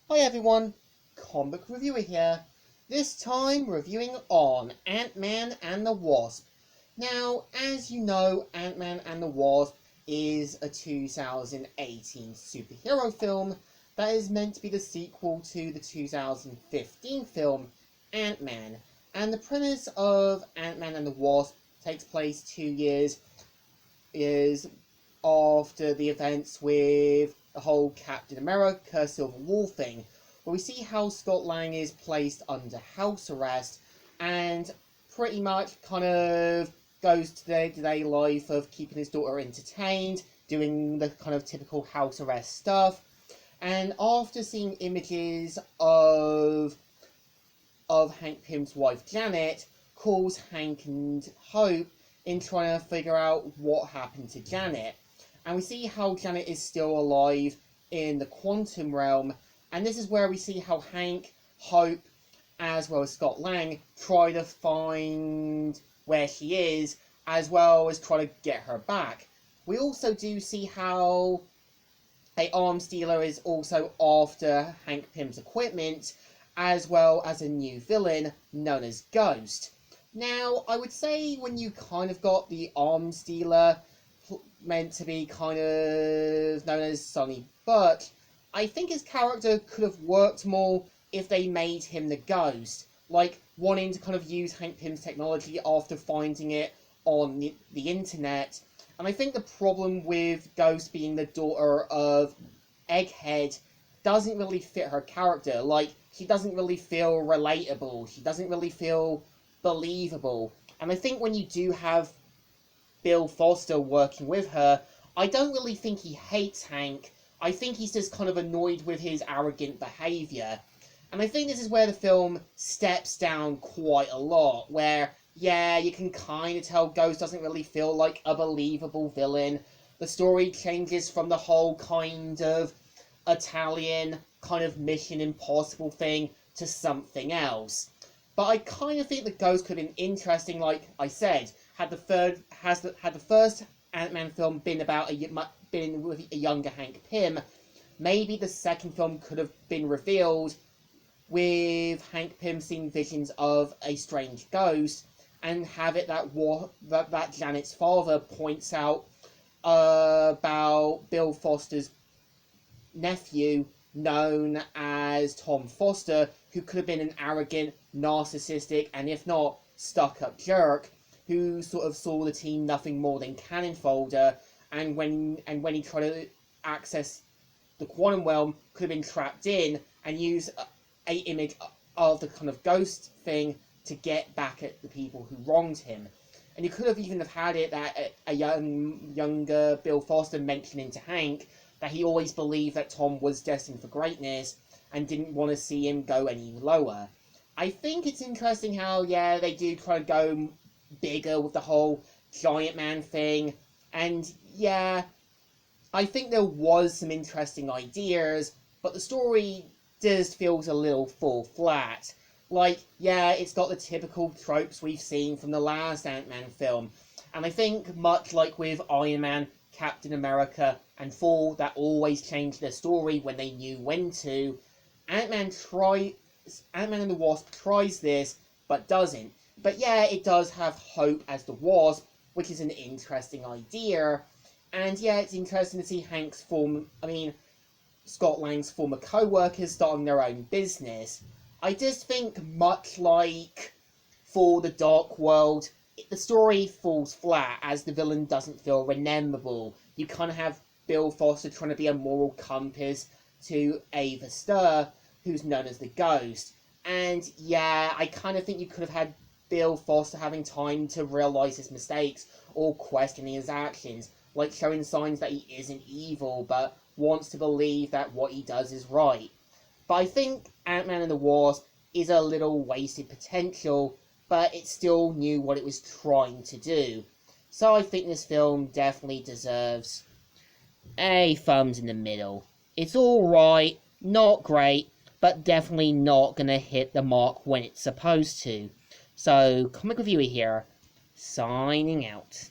Hi everyone, Comic Reviewer here. This time reviewing on Ant-Man and the Wasp. Now, as you know, Ant-Man and the Wasp is a 2018 superhero film that is meant to be the sequel to the 2015 film Ant-Man. And the premise of Ant-Man and the Wasp takes place 2 years after the events with the whole Captain America Civil War thing, where we see how Scott Lang is placed under house arrest and pretty much kind of goes to the day-to-day life of keeping his daughter entertained, doing the kind of typical house arrest stuff. And after seeing images of Hank Pym's wife Janet, calls Hank and Hope in trying to figure out what happened to Janet. And we see how Janet is still alive in the quantum realm, and this is where we see how Hank, Hope, as well as Scott Lang try to find where she is, as well as try to get her back. We also do see how a arms dealer is also after Hank Pym's equipment, as well as a new villain known as Ghost. Now, I would say when you kind of got the arms dealer meant to be kind of known as Sonny Burch, I think his character could have worked more if they made him the Ghost, like wanting to kind of use Hank Pym's technology after finding it on the internet. And I think the problem with Ghost being the daughter of Egghead doesn't really fit her character. Like, she doesn't really feel relatable, she doesn't really feel believable. And I think when you do have Bill Foster working with her, I don't really think he hates Hank. I think he's just kind of annoyed with his arrogant behaviour. And I think this is where the film steps down quite a lot, where, yeah, you can kind of tell Ghost doesn't really feel like a believable villain. The story changes from the whole kind of Italian kind of Mission Impossible thing to something else. But I kind of think the Ghost could have been interesting, like I said, had the first Ant-Man film been with a younger Hank Pym. Maybe the second film could have been revealed with Hank Pym seeing visions of a strange ghost, and have it that Janet's father points out about Bill Foster's nephew, known as Tom Foster, who could have been an arrogant, narcissistic, and if not, stuck-up jerk, who sort of saw the team nothing more than cannon fodder, and when he tried to access the quantum realm, could have been trapped in and use a image of the kind of ghost thing to get back at the people who wronged him. And you could have even have had it that a younger Bill Foster mentioning to Hank that he always believed that Tom was destined for greatness and didn't want to see him go any lower. I think it's interesting how, yeah, they do try to go bigger with the whole Giant Man thing, and yeah, I think there was some interesting ideas, but the story just feels a little fall flat. Like, yeah, it's got the typical tropes we've seen from the last Ant-Man film, and I think much like with Iron Man, Captain America, and Thor that always changed their story when they knew when to, Ant-Man and the Wasp tries this, but doesn't. But yeah, it does have Hope as the Wasp, which is an interesting idea. And yeah, it's interesting to see Scott Lang's former co-workers starting their own business. I just think, much like for the Dark World, the story falls flat as the villain doesn't feel rememberable. You kind of have Bill Foster trying to be a moral compass to Ava Stir, who's known as the Ghost. And yeah, I kind of think you could have had Bill Foster having time to realise his mistakes or questioning his actions, like showing signs that he isn't evil but wants to believe that what he does is right. But I think Ant-Man and the Wasp is a little wasted potential, but it still knew what it was trying to do. So I think this film definitely deserves a thumbs in the middle. It's alright, not great, but definitely not gonna hit the mark when it's supposed to. So, Comic Reviewer here, signing out.